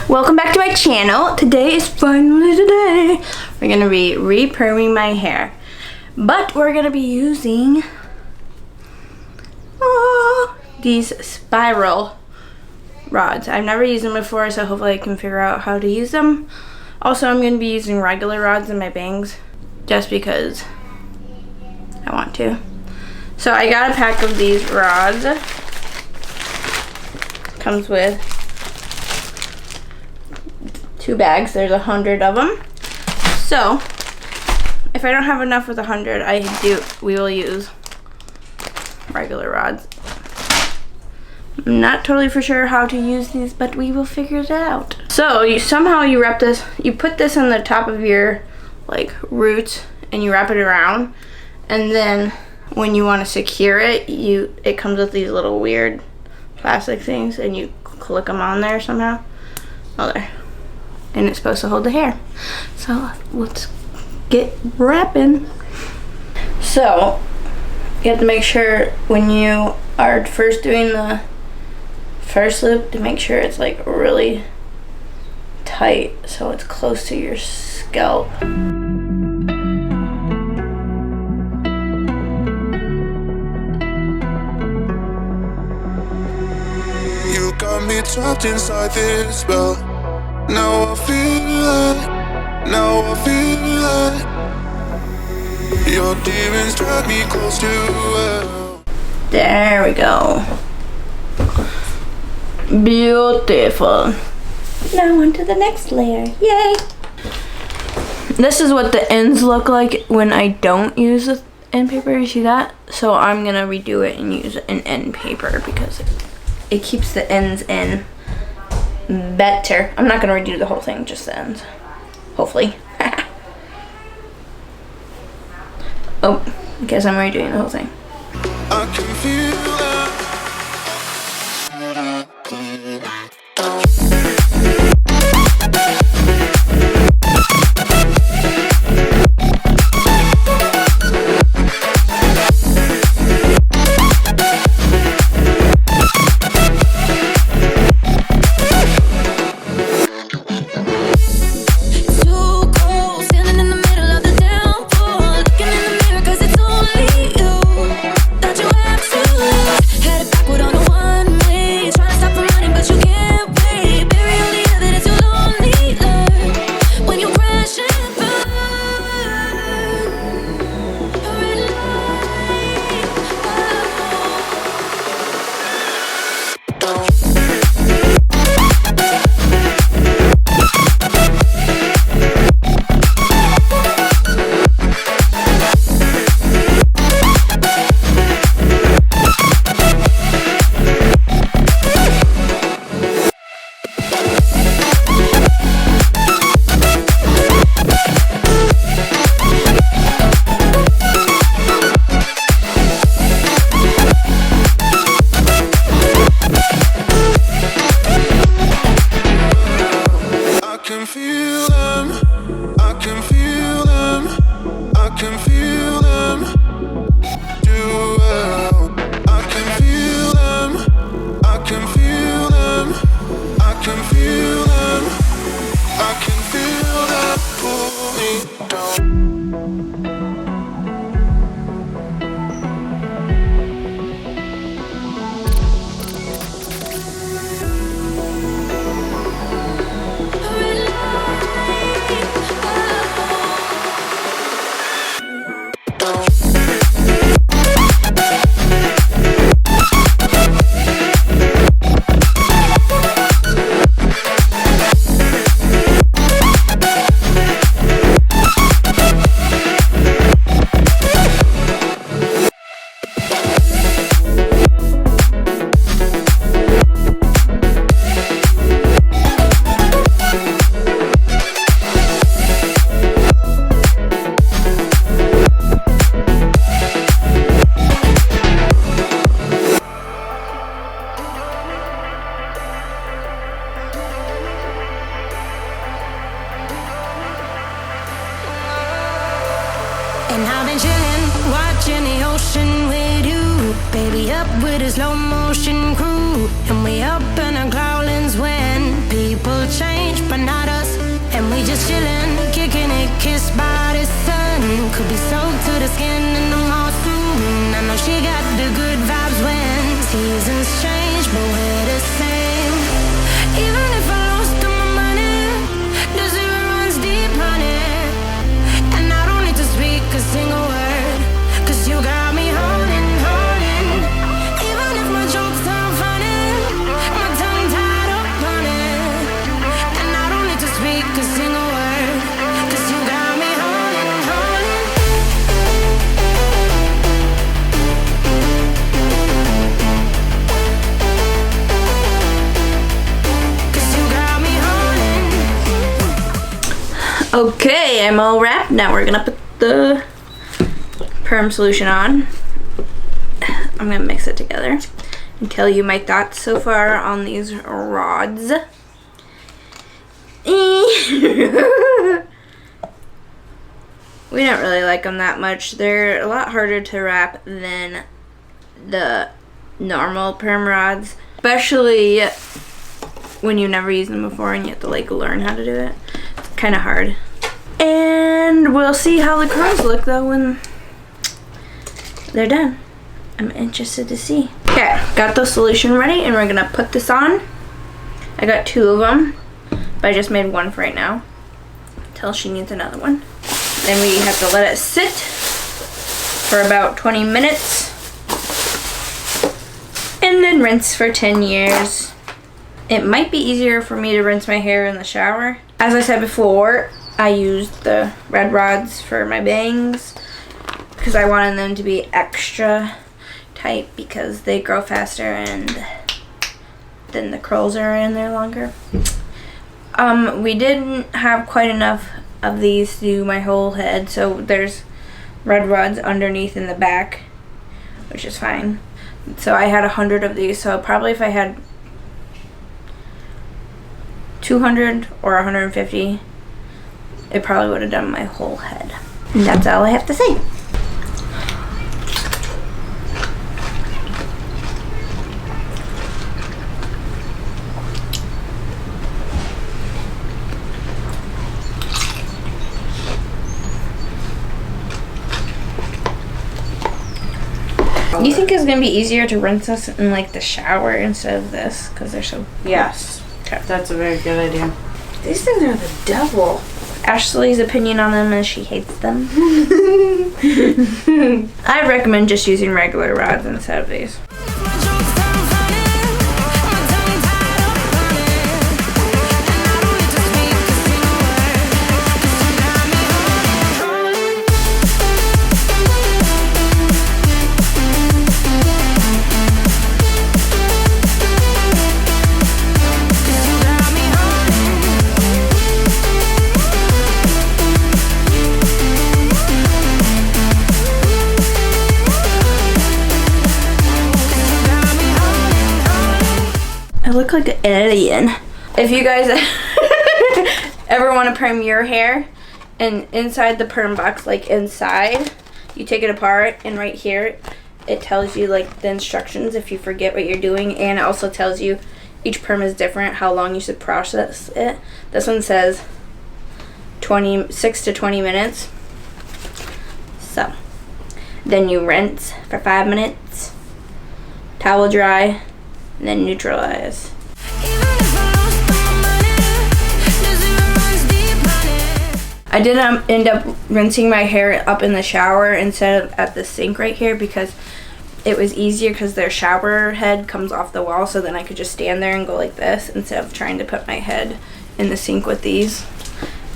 Welcome back to my channel. Today is finally the day. We're gonna be re-perming my hair, but we're gonna be using these spiral rods. I've never used them before, so hopefully I can figure out how to use them. Also, I'm gonna be using regular rods in my bangs just because I want to. So I got a pack of these rods. Comes with 2 bags. There's 100 of them. So if I don't have enough with 100, we will use regular rods. I'm not totally for sure how to use these, but we will figure it out. So you wrap this, you put this on the top of your like roots and you wrap it around, and then when you want to secure it, it comes with these little weird plastic things and you click them on there somehow. Oh, there. And it's supposed to hold the hair. So let's get wrapping. So you have to make sure when you are first doing the first loop to make sure it's like really tight so it's close to your scalp. You got me trapped inside this spell. Now I feel it. Your demons drag me close to hell. There we go. Beautiful. Now on to the next layer. Yay! This is what the ends look like when I don't use the end paper. You see that? So I'm gonna redo it and use an end paper because it keeps the ends in better. I'm not gonna redo the whole thing, just the ends. Hopefully. Oh, I guess I'm redoing the whole thing. I can feel And I've been chillin', watching the ocean with you. Baby, up with a slow motion crew. And we up in our clouds when people change. but not us. And we just chillin', kicking it, kissed by the sun. Could be soaked to the skin in the mall soon. I know she got the good vibes when seasons change, but we're the same. Even if I lost all my money, the zero runs deep, honey. And I don't need to speak a single word, 'cause you got me holding, holding. Even if my jokes sound funny, my tongue tied up on it. And I don't need to speak a single word, 'cause you got me holding, holding. 'Cause you got me holding. Okay, I'm all wrapped. Now we're gonna put the perm solution on. I'm gonna mix it together and tell you my thoughts so far on these rods. We don't really like them that much. They're a lot harder to wrap than the normal perm rods, especially when you've never used them before and you have to like learn how to do it. It's kind of hard. And we'll see how the curls look though when they're done. I'm interested to see. Okay, got the solution ready and we're gonna put this on. I got 2 of them, but I just made one for right now until she needs another one. Then we have to let it sit for about 20 minutes and then rinse for 10 years. It might be easier for me to rinse my hair in the shower. As I said before, I used the red rods for my bangs because I wanted them to be extra tight because they grow faster and then the curls are in there longer. We didn't have quite enough of these to do my whole head, so there's red rods underneath in the back, which is fine. So I had 100 of these, so probably if I had 200 or 150, it probably would have done my whole head. And that's all I have to say. Do you think it's gonna be easier to rinse this in like the shower instead of this? Because they're so... Yes. Okay. That's a very good idea. These things are the devil. Ashley's opinion on them is she hates them. I recommend just using regular rods instead of these. I look like an alien. If you guys ever want to perm your hair, and inside the perm box, like inside, you take it apart and right here it tells you like the instructions if you forget what you're doing, and it also tells you each perm is different, how long you should process it. This one says 6 to 20 minutes. So then you rinse for 5 minutes, towel dry, and then neutralize. I did end up rinsing my hair up in the shower instead of at the sink right here because it was easier because their shower head comes off the wall, so then I could just stand there and go like this instead of trying to put my head in the sink with these.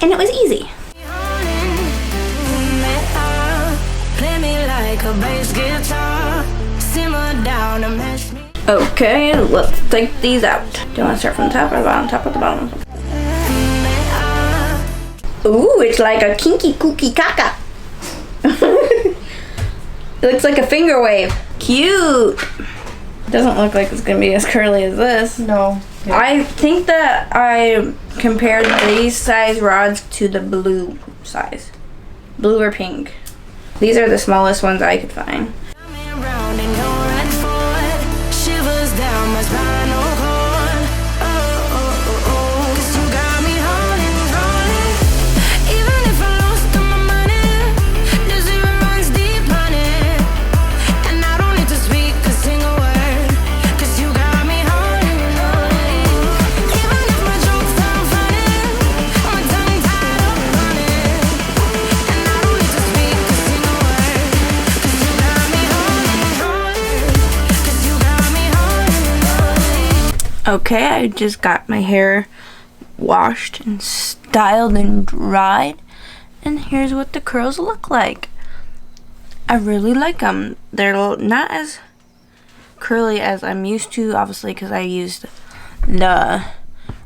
And it was easy. Okay, let's take these out. Do you want to start from the top or the bottom? Top or the bottom? Ooh, it's like a kinky kooky kaka. It looks like a finger wave. Cute. Doesn't look like it's gonna be as curly as this. No. Yeah. I think that I compared these size rods to the blue size. Blue or pink. These are the smallest ones I could find. Okay, I just got my hair washed and styled and dried, and here's what the curls look like. I really like them. They're not as curly as I'm used to, obviously, because I used the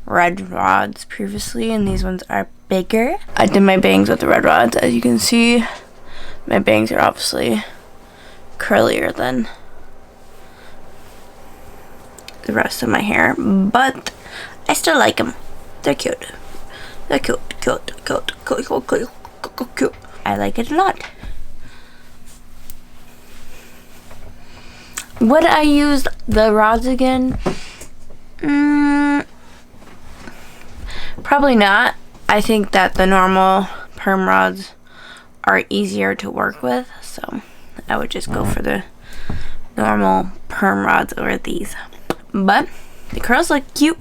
red rods previously, and these ones are bigger. I did my bangs with the red rods. As you can see, my bangs are obviously curlier than the rest of my hair, but I still like them. They're cute. They're cute. I like it a lot. Would I use the rods again? Probably not. I think that the normal perm rods are easier to work with, so I would just go for the normal perm rods over these. But the curls look cute.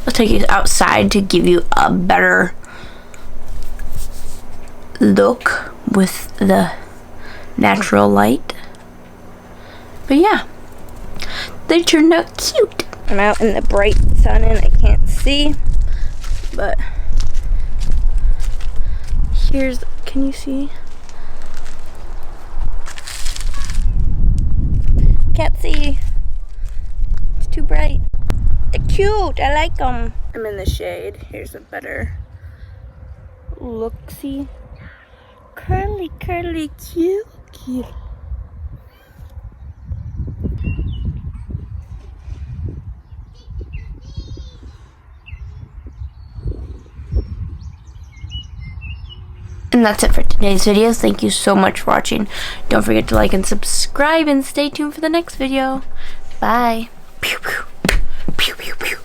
I'll take you outside to give you a better look with the natural light. But yeah, they turned out cute. I'm out in the bright sun and I can't see, but here's, can you see? Can't see. It's too bright. They're cute. I like them. I'm in the shade. Here's a better look. See? Curly, curly, cute, cute. And that's it for today's video. Thank you so much for watching. Don't forget to like and subscribe, and stay tuned for the next video. Bye. Pew, pew. Pew, pew, pew.